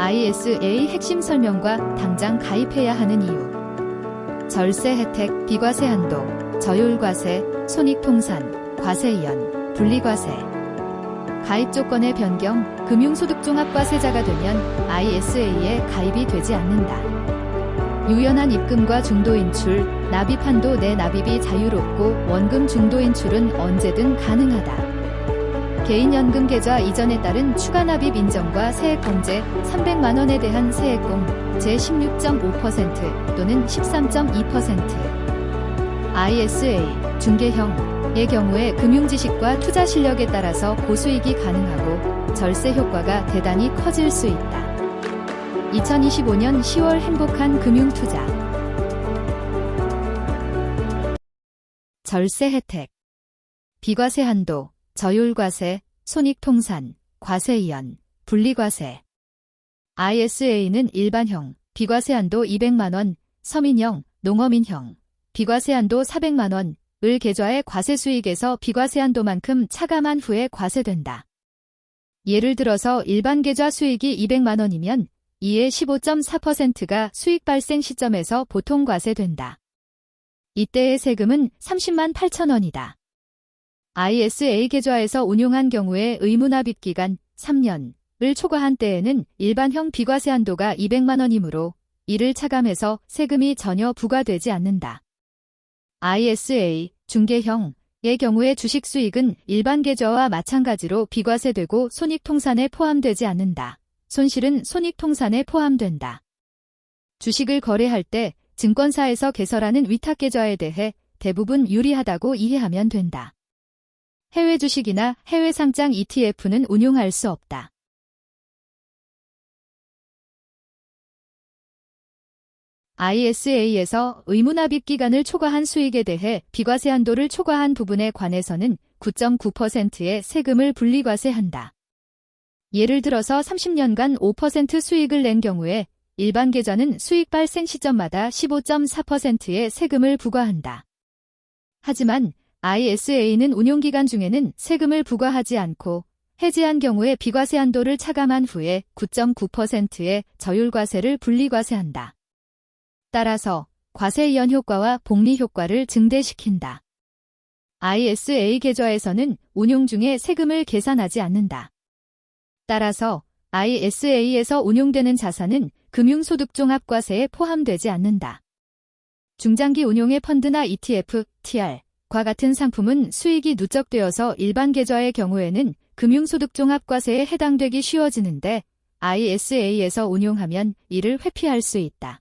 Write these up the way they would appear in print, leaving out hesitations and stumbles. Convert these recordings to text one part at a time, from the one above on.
ISA 핵심 설명과 당장 가입해야 하는 이유. 절세 혜택, 비과세 한도, 저율과세, 손익통산, 과세이연, 분리과세. 가입 조건의 변경, 금융소득종합과세자가 되면 ISA에 가입이 되지 않는다. 유연한 입금과 중도 인출, 납입한도 내 납입이 자유롭고 원금 중도 인출은 언제든 가능하다. 개인연금 계좌 이전에 따른 추가 납입 인정과 세액 공제, 300만 원에 대한 세액공, 제16.5% 또는 13.2%. ISA, 중개형의 경우에 금융지식과 투자 실력에 따라서 고수익이 가능하고 절세 효과가 대단히 커질 수 있다. 2025년 10월 행복한 금융투자. 절세 혜택. 비과세 한도, 저율과세, 손익통산, 과세이연, 분리과세. ISA는 일반형, 비과세 한도 200만 원, 서민형, 농어민형, 비과세 한도 400만 원을 계좌의 과세 수익에서 비과세 한도만큼 차감한 후에 과세된다. 예를 들어서 일반 계좌 수익이 200만 원이면 이의 15.4%가 수익 발생 시점에서 보통 과세된다. 이때의 세금은 30만 8천 원이다. ISA 계좌에서 운용한 경우에 의무납입 기간 3년을 초과한 때에는 일반형 비과세 한도가 200만 원이므로 이를 차감해서 세금이 전혀 부과되지 않는다. ISA, 중개형의 경우에 주식 수익은 일반 계좌와 마찬가지로 비과세되고 손익통산에 포함되지 않는다. 손실은 손익통산에 포함된다. 주식을 거래할 때 증권사에서 개설하는 위탁계좌에 대해 대부분 유리하다고 이해하면 된다. 해외 주식이나 해외 상장 ETF는 운용할 수 없다. ISA에서 의무납입 기간을 초과한 수익에 대해 비과세 한도를 초과한 부분에 관해서는 9.9%의 세금을 분리과세한다. 예를 들어서 30년간 5% 수익을 낸 경우에 일반 계좌는 수익 발생 시점마다 15.4%의 세금을 부과한다. 하지만 ISA는 운용기간 중에는 세금을 부과하지 않고 해지한 경우에 비과세 한도를 차감한 후에 9.9%의 저율과세를 분리과세한다. 따라서 과세이연 효과와 복리 효과를 증대시킨다. ISA 계좌에서는 운용 중에 세금을 계산하지 않는다. 따라서 ISA에서 운용되는 자산은 금융소득종합과세에 포함되지 않는다. 중장기 운용의 펀드나 ETF, TR과 같은 상품은 수익이 누적되어서 일반 계좌의 경우에는 금융소득종합과세에 해당되기 쉬워지는데 ISA에서 운용하면 이를 회피할 수 있다.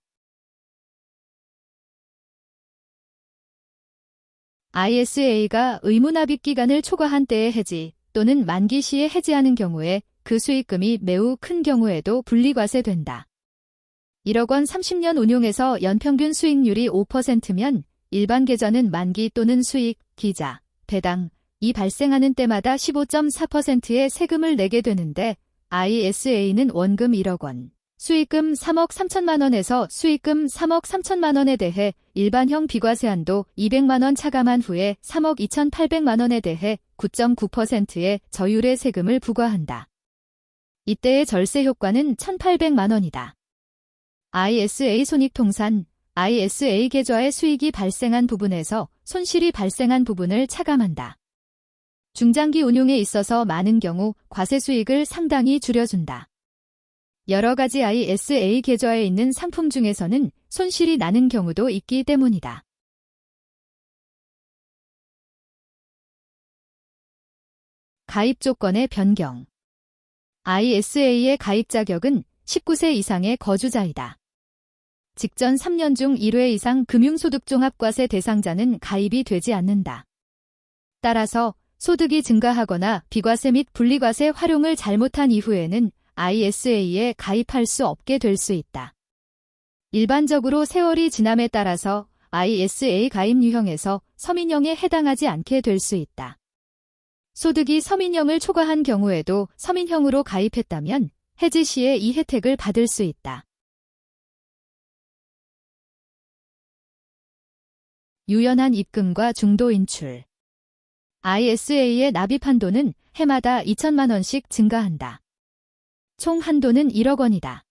ISA가 의무납입 기간을 초과한 때의 해지 또는 만기 시에 해지하는 경우에 그 수익금이 매우 큰 경우에도 분리과세된다. 1억 원 30년 운용에서 연평균 수익률이 5%면 일반 계좌는 만기 또는 수익, 기자, 배당이 발생하는 때마다 15.4%의 세금을 내게 되는데 ISA는 원금 1억 원, 수익금 3억 3천만 원에서 수익금 3억 3천만 원에 대해 일반형 비과세 한도 200만 원 차감한 후에 3억 2,800만 원에 대해 9.9%의 저율의 세금을 부과한다. 이때의 절세 효과는 1,800만 원이다. ISA 손익통산, ISA 계좌의 수익이 발생한 부분에서 손실이 발생한 부분을 차감한다. 중장기 운용에 있어서 많은 경우 과세 수익을 상당히 줄여준다. 여러 가지 ISA 계좌에 있는 상품 중에서는 손실이 나는 경우도 있기 때문이다. 가입 조건의 변경. ISA의 가입 자격은 19세 이상의 거주자이다. 직전 3년 중 1회 이상 금융소득종합과세 대상자는 가입이 되지 않는다. 따라서 소득이 증가하거나 비과세 및 분리과세 활용을 잘못한 이후에는 ISA에 가입할 수 없게 될 수 있다. 일반적으로 세월이 지남에 따라서 ISA 가입 유형에서 서민형에 해당하지 않게 될 수 있다. 소득이 서민형을 초과한 경우에도 서민형으로 가입했다면 해지 시에 이 혜택을 받을 수 있다. 유연한 입금과 중도 인출. ISA의 납입 한도는 해마다 2천만 원씩 증가한다. 총 한도는 1억 원이다.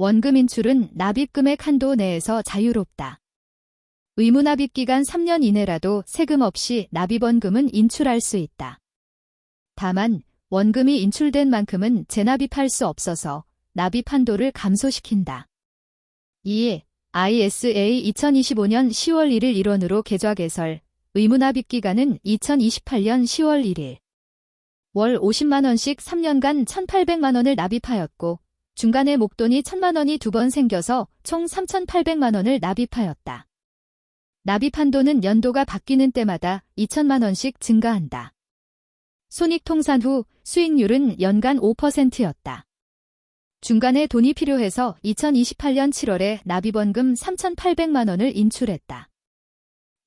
원금 인출은 납입금액 한도 내에서 자유롭다. 의무납입기간 3년 이내라도 세금 없이 납입원금은 인출할 수 있다. 다만 원금이 인출된 만큼은 재납입할 수 없어서 납입 한도를 감소시킨다. 이에 ISA 2025년 10월 1일 일원으로 개좌 개설, 의무납입기간은 2028년 10월 1일. 월 50만원씩 3년간 1,800만원을 납입하였고 중간에 목돈이 1,000만원이 2번 생겨서 총 3,800만원을 납입하였다. 납입 한도는 연도가 바뀌는 때마다 2,000만원씩 증가한다. 손익통산 후 수익률은 연간 5%였다. 중간에 돈이 필요해서 2028년 7월에 납입원금 3,800만원을 인출했다.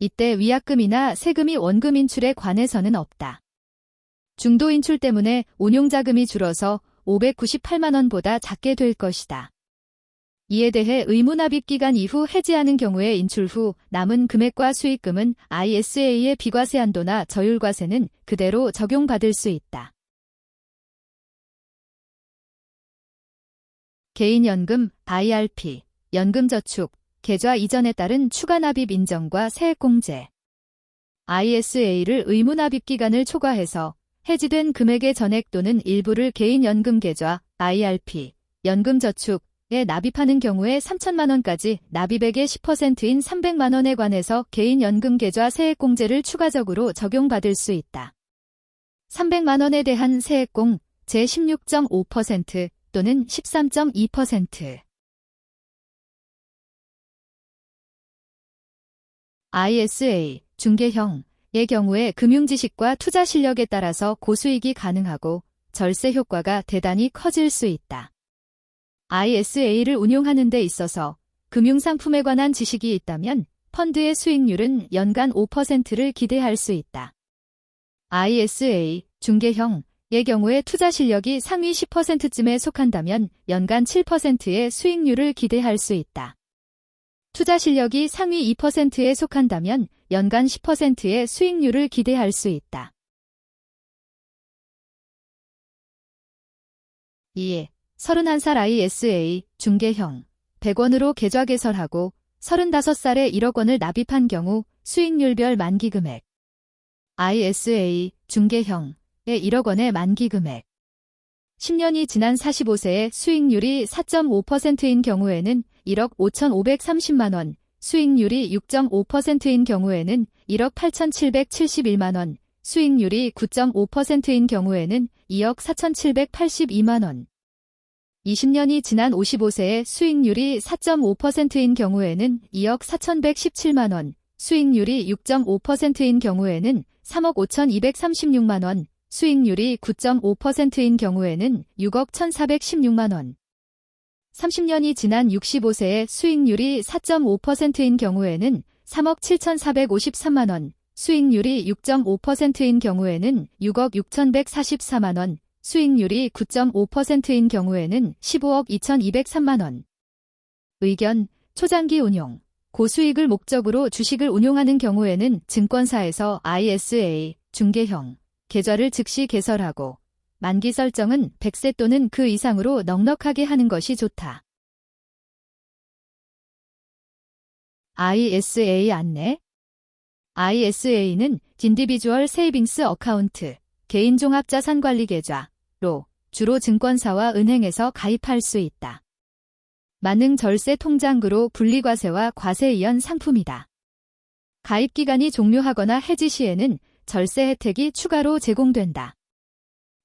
이때 위약금이나 세금이 원금 인출에 관해서는 없다. 중도 인출 때문에 운용자금이 줄어서 598만원보다 작게 될 것이다. 이에 대해 의무납입기간 이후 해지하는 경우에 인출 후 남은 금액과 수익금은 ISA의 비과세 한도나 저율과세는 그대로 적용받을 수 있다. 개인연금, IRP, 연금저축, 계좌 이전에 따른 추가납입 인정과 세액공제. ISA를 의무납입기간을 초과해서 해지된 금액의 전액 또는 일부를 개인연금계좌, IRP, 연금저축에 납입하는 경우에 3,000만원까지 납입액의 10%인 300만원에 관해서 개인연금계좌 세액공제를 추가적으로 적용받을 수 있다. 300만원에 대한 세액공 제16.5% 또는 13.2%. ISA, 중개형의 경우에 금융지식과 투자 실력에 따라서 고수익이 가능하고 절세 효과가 대단히 커질 수 있다. ISA를 운용하는 데 있어서 금융상품에 관한 지식이 있다면 펀드의 수익률은 연간 5%를 기대할 수 있다. ISA, 중개형의 경우에 투자 실력이 상위 10%쯤에 속한다면 연간 7%의 수익률을 기대할 수 있다. 투자 실력이 상위 2%에 속한다면 연간 10%의 수익률을 기대할 수 있다. 이에 31살 ISA, 중개형, 100원으로 계좌 개설하고 35살에 1억 원을 납입한 경우 수익률별 만기금액. ISA, 중개형의 1억 원의 만기금액. 10년이 지난 45세의 수익률이 4.5%인 경우에는 1억 5,530만원, 수익률이 6.5%인 경우에는 1억 8,771만원, 수익률이 9.5%인 경우에는 2억 4,782만원. 20년이 지난 55세의 수익률이 4.5%인 경우에는 2억 4,117만원, 수익률이 6.5%인 경우에는 3억 5,236만원, 수익률이 9.5%인 경우에는 6억 1,416만원. 30년이 지난 65세의 수익률이 4.5%인 경우에는 3억 7,453만원, 수익률이 6.5%인 경우에는 6억 6,144만원, 수익률이 9.5%인 경우에는 15억 2,203만원. 의견, 초장기 운용. 고수익을 목적으로 주식을 운용하는 경우에는 증권사에서 ISA, 중개형, 계좌를 즉시 개설하고 만기 설정은 100세 또는 그 이상으로 넉넉하게 하는 것이 좋다. ISA 안내. ISA는 인디비주얼 세이빙스 어카운트, 개인종합자산관리계좌로 주로 증권사와 은행에서 가입할 수 있다. 만능 절세 통장으로 분리과세와 과세 이연 상품이다. 가입기간이 종료하거나 해지 시에는 절세 혜택이 추가로 제공된다.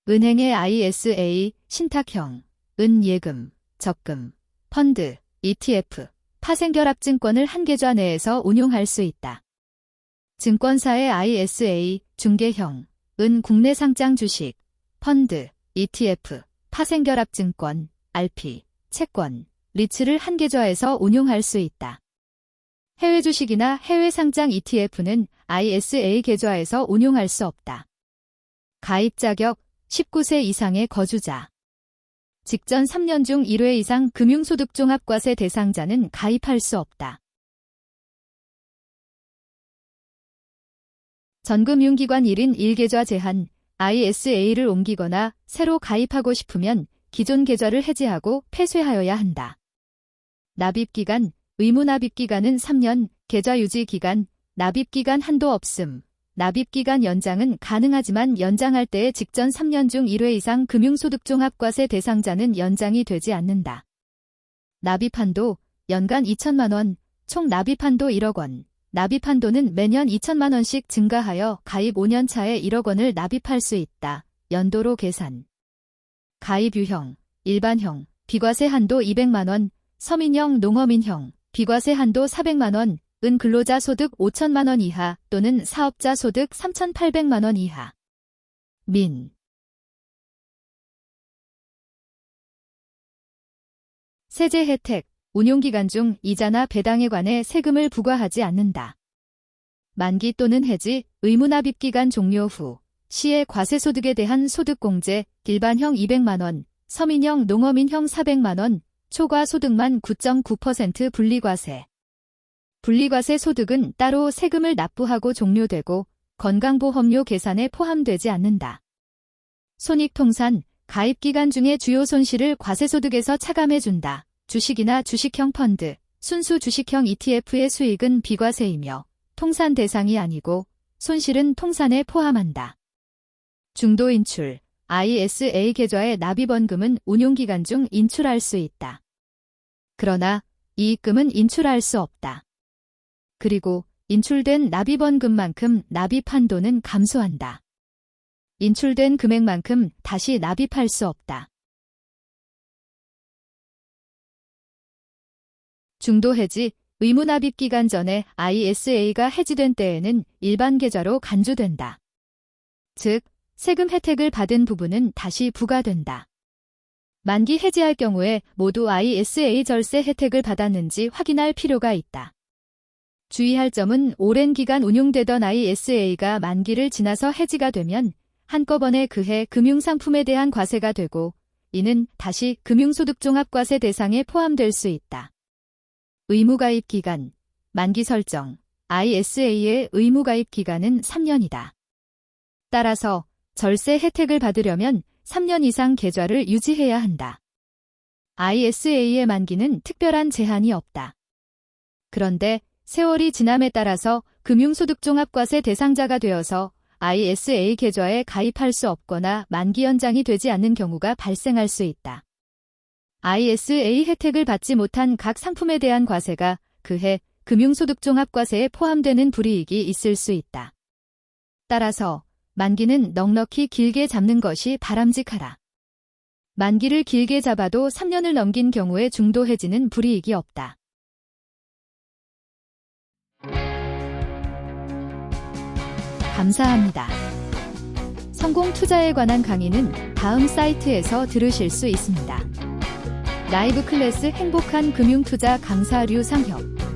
은행의 ISA, 신탁형, 은예금, 적금, 펀드, ETF, 파생결합증권을 한 계좌 내에서 운용할 수 있다. 증권사의 ISA, 중개형, 은 국내 상장 주식, 펀드, ETF, 파생결합증권, RP, 채권, 리츠를 한 계좌에서 운용할 수 있다. 해외 주식이나 해외 상장 ETF는 ISA 계좌에서 운용할 수 없다. 가입 자격 19세 이상의 거주자. 직전 3년 중 1회 이상 금융소득종합과세 대상자는 가입할 수 없다. 전금융기관 1인 1계좌 제한, ISA를 옮기거나 새로 가입하고 싶으면 기존 계좌를 해지하고 폐쇄하여야 한다. 납입기간, 의무납입기간은 3년, 계좌유지기간, 납입기간 한도 없음. 납입기간 연장은 가능하지만 연장할 때에 직전 3년 중 1회 이상 금융소득종합과세 대상자는 연장이 되지 않는다. 납입한도, 연간 2천만 원, 총 납입한도 1억 원. 납입한도는 매년 2천만 원씩 증가하여 가입 5년 차에 1억 원을 납입할 수 있다. 연도로 계산. 가입 유형, 일반형, 비과세 한도 200만 원, 서민형 농어민형, 비과세 한도 400만 원, 은 근로자 소득 5천만 원 이하 또는 사업자 소득 3,800만 원 이하. 민. 세제 혜택, 운용기간 중 이자나 배당에 관해 세금을 부과하지 않는다. 만기 또는 해지, 의무납입기간 종료 후 시의 과세소득에 대한 소득공제, 일반형 200만 원, 서민형 농어민형 400만 원, 초과소득만 9.9% 분리과세. 분리과세 소득은 따로 세금을 납부하고 종료되고 건강보험료 계산에 포함되지 않는다. 손익통산, 가입기간 중에 주요 손실을 과세소득에서 차감해준다. 주식이나 주식형 펀드, 순수 주식형 ETF의 수익은 비과세이며 통산 대상이 아니고 손실은 통산에 포함한다. 중도인출, ISA 계좌의 납입원금은 운용기간 중 인출할 수 있다. 그러나 이익금은 인출할 수 없다. 그리고 인출된 납입원금만큼 납입한도는 감소한다. 인출된 금액만큼 다시 납입할 수 없다. 중도 해지, 의무납입기간 전에 ISA가 해지된 때에는 일반 계좌로 간주된다. 즉, 세금 혜택을 받은 부분은 다시 부과된다. 만기 해지할 경우에 모두 ISA 절세 혜택을 받았는지 확인할 필요가 있다. 주의할 점은 오랜 기간 운용되던 ISA가 만기를 지나서 해지가 되면 한꺼번에 그해 금융상품에 대한 과세가 되고 이는 다시 금융소득종합과세 대상에 포함될 수 있다. 의무가입 기간, 만기 설정, ISA의 의무가입 기간은 3년이다. 따라서 절세 혜택을 받으려면 3년 이상 계좌를 유지해야 한다. ISA의 만기는 특별한 제한이 없다. 그런데 세월이 지남에 따라서 금융소득종합과세 대상자가 되어서 ISA 계좌에 가입할 수 없거나 만기 연장이 되지 않는 경우가 발생할 수 있다. ISA 혜택을 받지 못한 각 상품에 대한 과세가 그해 금융소득종합과세에 포함되는 불이익이 있을 수 있다. 따라서 만기는 넉넉히 길게 잡는 것이 바람직하다. 만기를 길게 잡아도 3년을 넘긴 경우에 중도 해지는 불이익이 없다. 감사합니다. 성공 투자에 관한 강의는 다음 사이트에서 들으실 수 있습니다. 라이브 클래스 행복한 금융투자 강사 류상혁